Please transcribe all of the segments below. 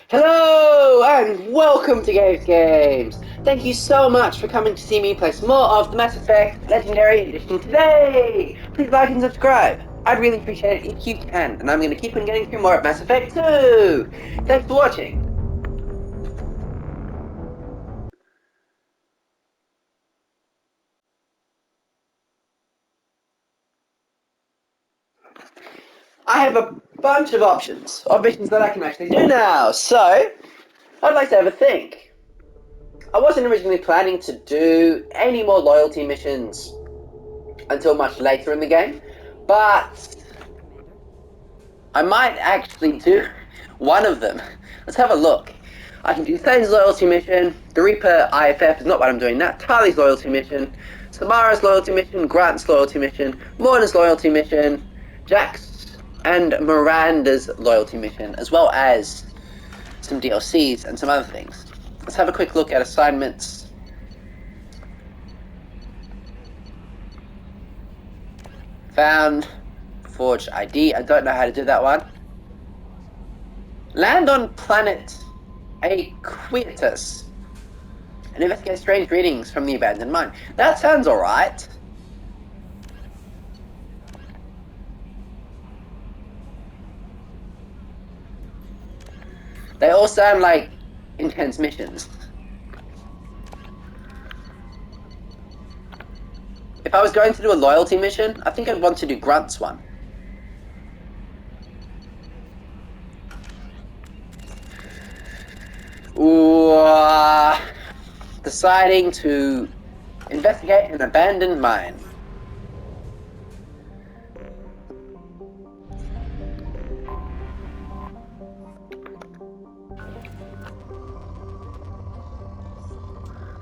Hello and welcome to Games. Thank you so much for coming to see me play some more of the Mass Effect Legendary Edition today. Please like and subscribe. I'd really appreciate it if you can, and I'm going to keep on getting through more of Mass Effect 2. Thanks for watching. I have a bunch of options of missions that I can actually do now, so I'd like to have a think. I wasn't originally planning to do any more loyalty missions until much later in the game, but I might actually do one of them. Let's have a look. I can do Thane's loyalty mission, the Reaper IFF is not what I'm doing now, Tali's loyalty mission, Samara's loyalty mission, Grant's loyalty mission, Morna's loyalty mission, Jack's and Miranda's loyalty mission, as well as some DLCs and some other things. Let's have a quick look at assignments. Found. Forged ID. I don't know how to do that one. Land on planet Aquietus and investigate strange readings from the abandoned mine. That sounds alright. They all sound like intense missions. If I was going to do a loyalty mission, I think I'd want to do Grunt's one. Ooh, deciding to investigate an abandoned mine.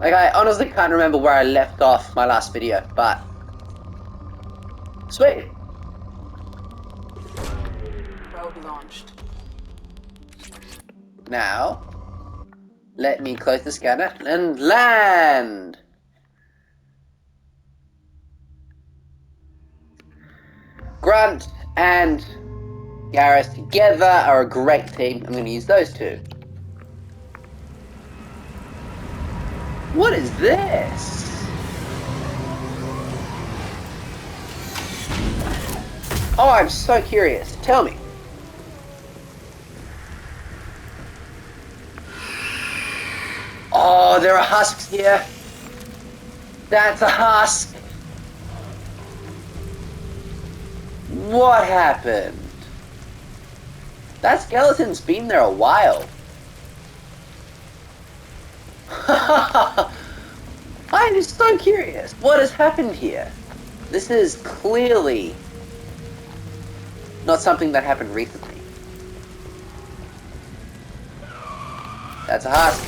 Like, I honestly can't remember where I left off my last video, but sweet. Probe launched. Now, let me close the scanner and land. Grunt and Garrus together are a great team. I'm going to use those two. What is this? Oh, I'm so curious. Tell me. Oh, there are husks here. That's a husk. What happened? That skeleton's been there a while. I'm just so curious. What has happened here? This is clearly not something that happened recently. That's a husk.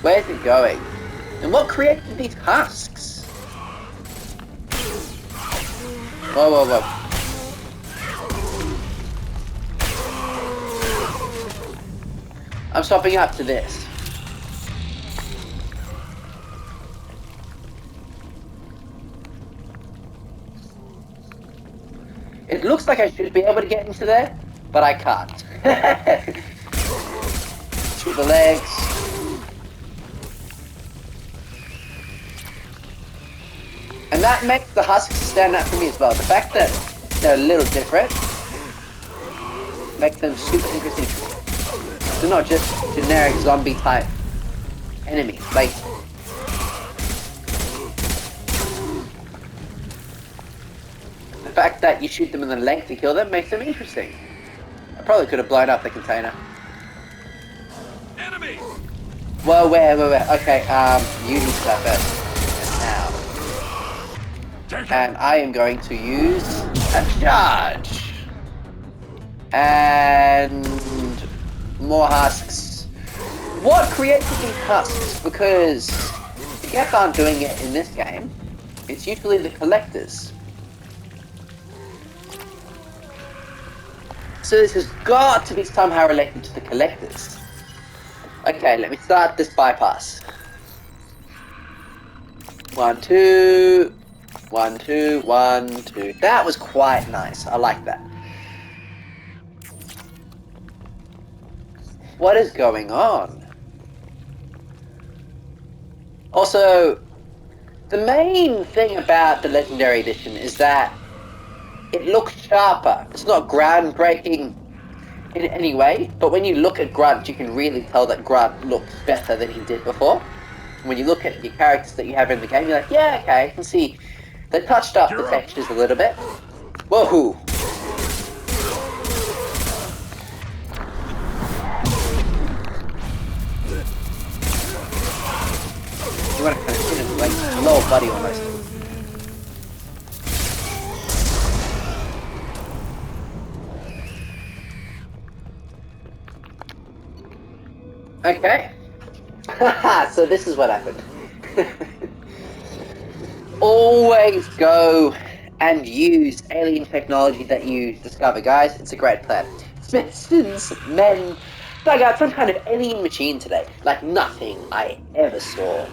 Where's it going? And what created these husks? Whoa, whoa, whoa. I'm swapping up to this. It looks like I should be able to get into there, but I can't. Through the legs. And that makes the husks stand out for me as well. The fact that they're a little different makes them super interesting. They're not just generic zombie type enemies. Like, the fact that you shoot them in the leg to kill them makes them interesting. I probably could have blown up the container. Enemy! Whoa, where? Okay, you need that first. And now. And I am going to use a charge. And more husks. What created these husks? Because the Geth aren't doing it in this game. It's usually the collectors. So this has got to be somehow related to the collectors. Okay, let me start this bypass. 1, 2, 1, 2, 1, 2. That was quite nice. I like that. What is going on? Also, the main thing about the Legendary Edition is that it looks sharper. It's not groundbreaking in any way, but when you look at Grunt, you can really tell that Grunt looks better than he did before. When you look at your characters that you have in the game, you're like, yeah, okay, I can see they touched up the textures a little bit. Whoa! You want to kind of hit him like lower body almost. Okay. So this is what happened. Always go and use alien technology that you discover, guys. It's a great plan. Smithson's men dug out some kind of alien machine today, like nothing I ever saw.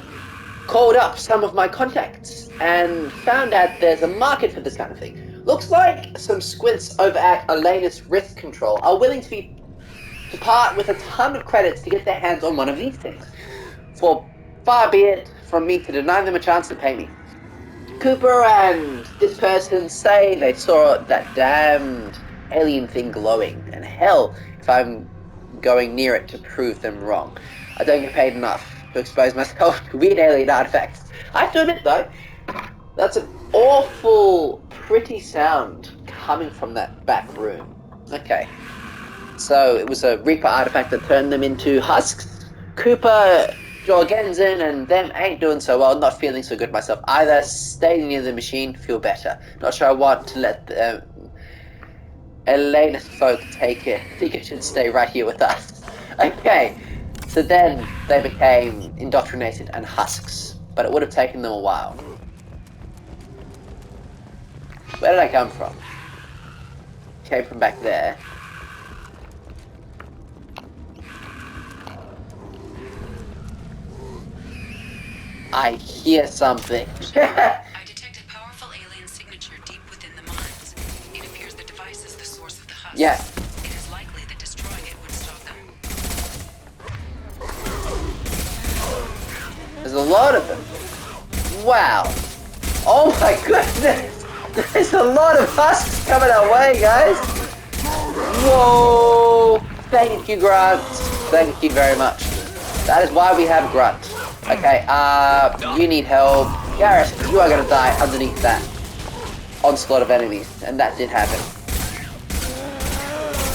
Called up some of my contacts and found out there's a market for this kind of thing. Looks like some squints over at Elena's Risk Control are willing to part with a ton of credits to get their hands on one of these things. For far be it from me to deny them a chance to pay me. Cooper and this person say they saw that damned alien thing glowing, and hell if I'm going near it to prove them wrong. I don't get paid enough to expose myself to weird alien artifacts. I have to admit though, that's an awful pretty sound coming from that back room. Okay. So it was a Reaper artifact that turned them into husks. Cooper, Jorgensen, and them ain't doing so well, not feeling so good myself either. Stay near the machine, feel better. Not sure I want to let Elena's folk take it. I think it should stay right here with us. Okay, so then they became indoctrinated and husks, but it would have taken them a while. Where did I come from? Came from back there. I hear something. I detected powerful alien signature deep within the mines. It appears the device is the source of the husk. Yeah. It is likely that destroying it would stop them. There's a lot of them. Wow. Oh my goodness. There's a lot of husks coming our way, guys. Whoa. Thank you, Grunt. Thank you very much. That is why we have Grunt. Okay, you need help. Garrett, you are gonna die underneath that onslaught of enemies. And that did happen.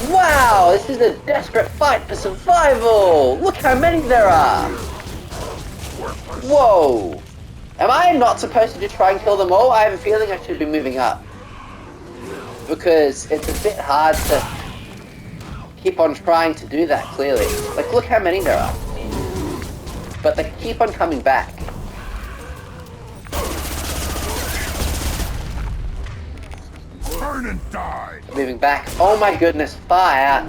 Wow, this is a desperate fight for survival. Look how many there are. Whoa. Am I not supposed to just try and kill them all? I have a feeling I should be moving up. Because it's a bit hard to keep on trying to do that, clearly. Like, look how many there are. But they keep on coming back. Burn and die. Moving back. Oh my goodness, fire.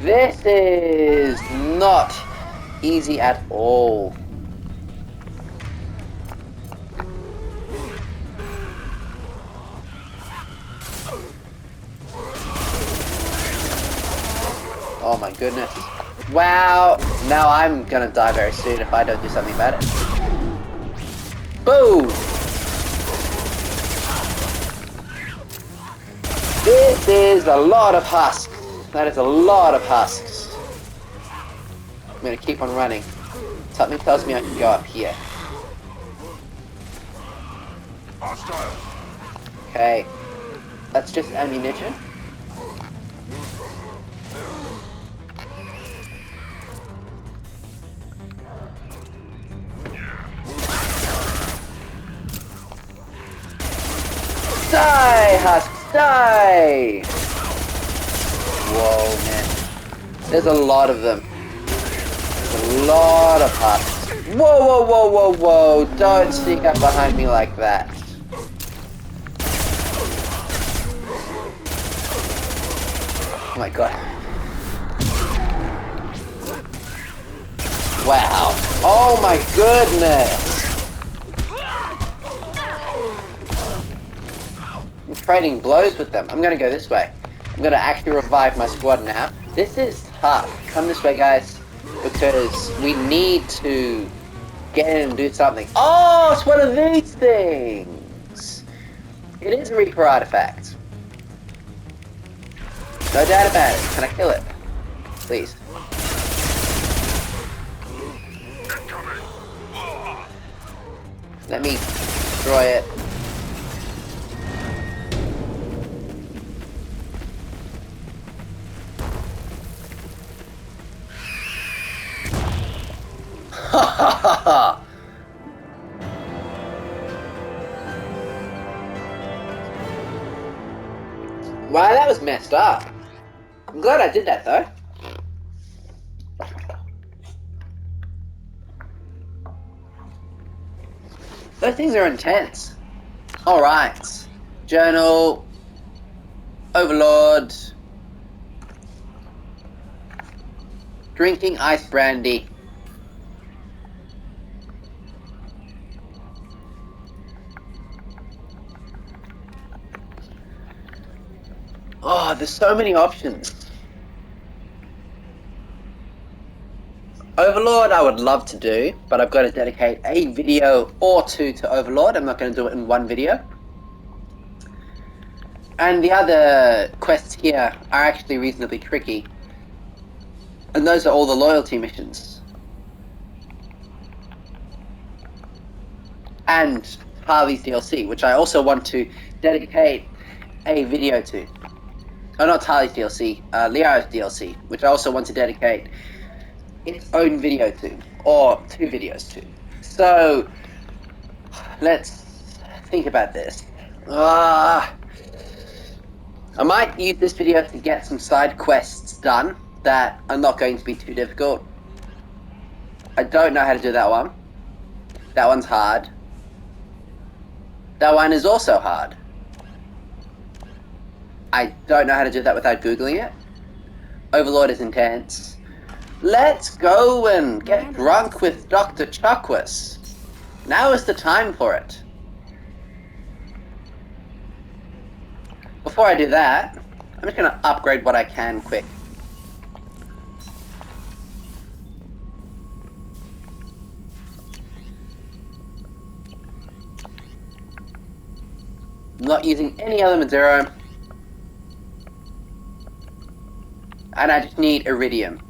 This is not easy at all. Oh my goodness. Wow. Now I'm gonna die very soon if I don't do something about it. Boom! This is a lot of husks. That is a lot of husks. I'm gonna keep on running. Something tells me I can go up here. Hostile. Okay. That's just ammunition. Die, husks, die! Whoa, man. There's a lot of them. There's a lot of husks. Whoa, whoa, whoa, whoa, whoa. Don't sneak up behind me like that. Oh my god. Wow. Oh my goodness. I'm trading blows with them. I'm gonna go this way. I'm gonna actually revive my squad now. This is tough. Come this way, guys, because we need to get in and do something. Oh, it's one of these things! It is a Reaper artifact. No doubt about it. Can I kill it? Please. Let me destroy it. Ha ha ha ha! Wow, that was messed up. I'm glad I did that though. Those things are intense. Alright. Journal. Overlord. Drinking ice brandy. Oh, there's so many options. Overlord I would love to do, but I've got to dedicate a video or two to Overlord. I'm not going to do it in one video. And the other quests here are actually reasonably tricky. And those are all the loyalty missions. And Harley's DLC, which I also want to dedicate a video to. Oh, not Harley's DLC, Leo's DLC, which I also want to dedicate its own video to, or two videos to. So, let's think about this. I might use this video to get some side quests done that are not going to be too difficult. I don't know how to do that one. That one's hard. That one is also hard. I don't know how to do that without Googling it. Overlord is intense. Let's go and get drunk with Dr. Chakwas. Now is the time for it. Before I do that, I'm just going to upgrade what I can quick. I'm not using any other Madeira. And I just need Iridium.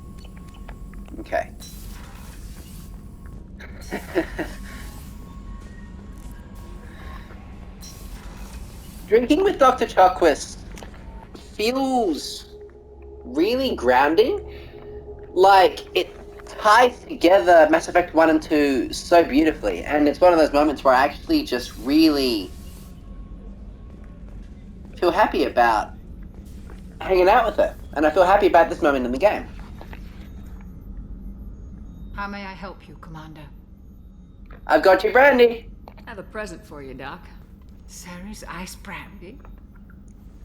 Okay. Drinking with Dr. Chakwas feels really grounding. Like, it ties together Mass Effect 1 and 2 so beautifully. And it's one of those moments where I actually just really feel happy about hanging out with her. And I feel happy about this moment in the game. How may I help you, Commander? I've got you, Brandy. I have a present for you, Doc. Serrice ice brandy?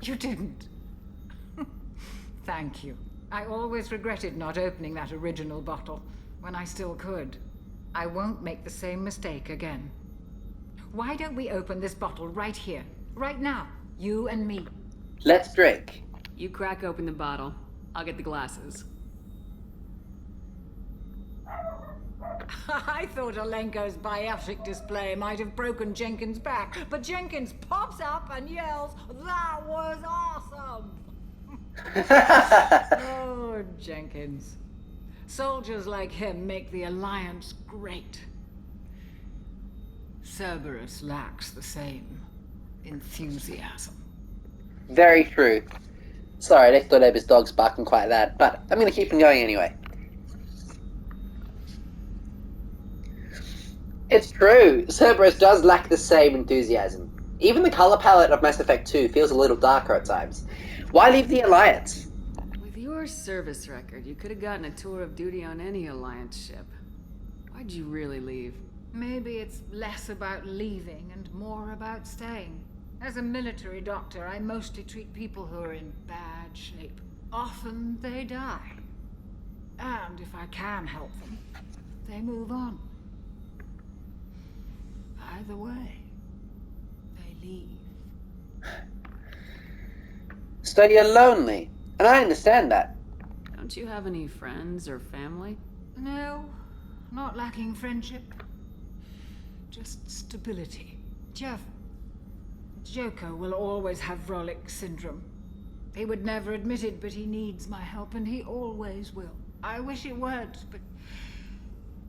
You didn't. Thank you. I always regretted not opening that original bottle when I still could. I won't make the same mistake again. Why don't we open this bottle right here, right now, you and me? Let's drink. You crack open the bottle. I'll get the glasses. I thought Alenko's biotic display might have broken Jenkins' back, but Jenkins pops up and yells, "That was awesome!" Oh, Jenkins. Soldiers like him make the Alliance great. Cerberus lacks the same enthusiasm. Very true. Sorry, next door neighbour's dog's barking quite loud, but I'm going to keep him going anyway. It's true, Cerberus does lack the same enthusiasm. Even the colour palette of Mass Effect 2 feels a little darker at times. Why leave the Alliance? With your service record, you could have gotten a tour of duty on any Alliance ship. Why'd you really leave? Maybe it's less about leaving and more about staying. As a military doctor, I mostly treat people who are in bad shape. Often they die. And if I can help them, they move on. Either way, they leave. So you're lonely, and I understand that. Don't you have any friends or family? No, not lacking friendship. Just stability. Jeff, Joker will always have Vrolic syndrome. He would never admit it, but he needs my help, and he always will. I wish it weren't, but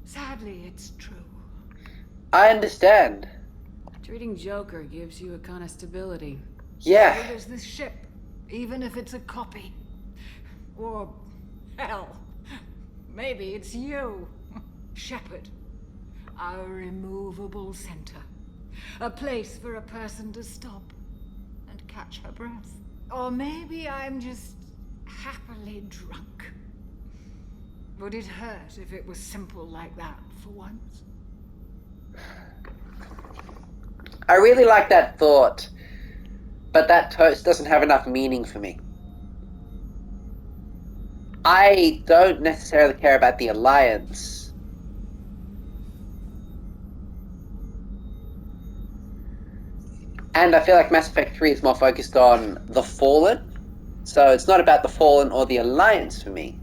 sadly, it's true. I understand. Treating Joker gives you a kind of stability. Yeah. So does this ship, even if it's a copy. Or, hell, maybe it's you, Shepard. Our immovable center. A place for a person to stop and catch her breath. Or maybe I'm just happily drunk. Would it hurt if it was simple like that for once? I really like that thought, but that toast doesn't have enough meaning for me. I don't necessarily care about the Alliance. And I feel like Mass Effect 3 is more focused on the Fallen, so it's not about the Fallen or the Alliance for me.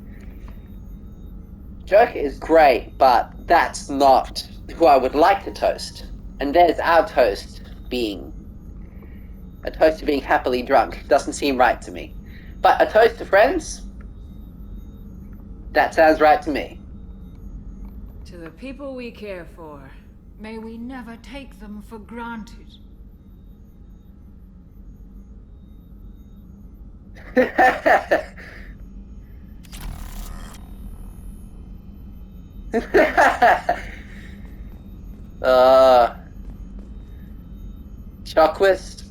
Joker is great, but that's not who I would like to toast. And there's our toast being a toast to being happily drunk. Doesn't seem right to me. But a toast to friends? That sounds right to me. To the people we care for. May we never take them for granted. Chakwas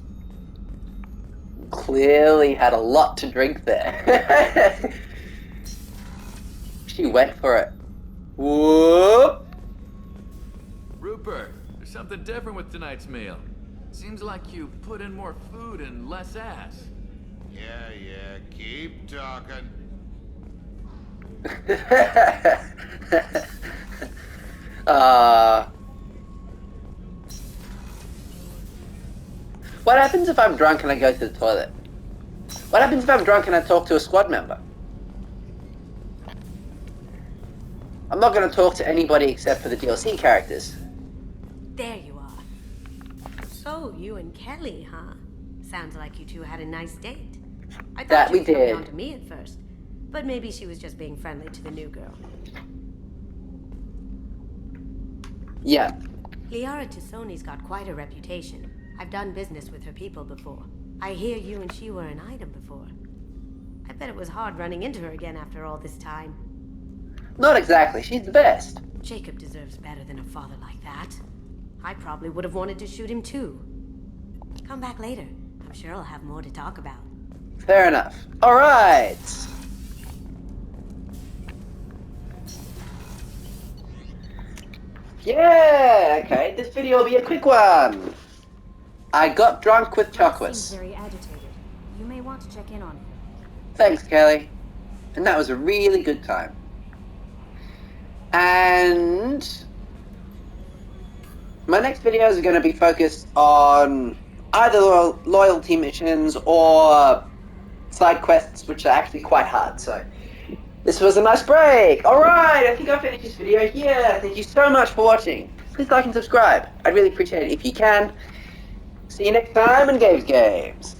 clearly had a lot to drink there. She went for it. Whoop! Rupert, there's something different with tonight's meal. Seems like you put in more food and less ass. Yeah, keep talking. What happens if I'm drunk and I go to the toilet? What happens if I'm drunk and I talk to a squad member? I'm not going to talk to anybody except for the DLC characters. There you are. So, you and Kelly, huh? Sounds like you two had a nice date. I That thought we you were coming did. on to me at first, but maybe she was just being friendly to the new girl. Yeah. Liara Tassoni's got quite a reputation. I've done business with her people before. I hear you and she were an item before. I bet it was hard running into her again after all this time. Not exactly. She's the best. Jacob deserves better than a father like that. I probably would have wanted to shoot him too. Come back later. I'm sure I'll have more to talk about. Fair enough. Alright. Yeah, okay. This video will be a quick one. I got drunk with Seems Chakwas. very agitated. You may want to check in on him. Thanks, Kelly. And that was a really good time. And my next videos are going to be focused on either loyalty missions or side quests, which are actually quite hard. So this was a nice break. Alright, I think I'll finish this video here. Thank you so much for watching. Please like and subscribe. I'd really appreciate it if you can. See you next time in Games.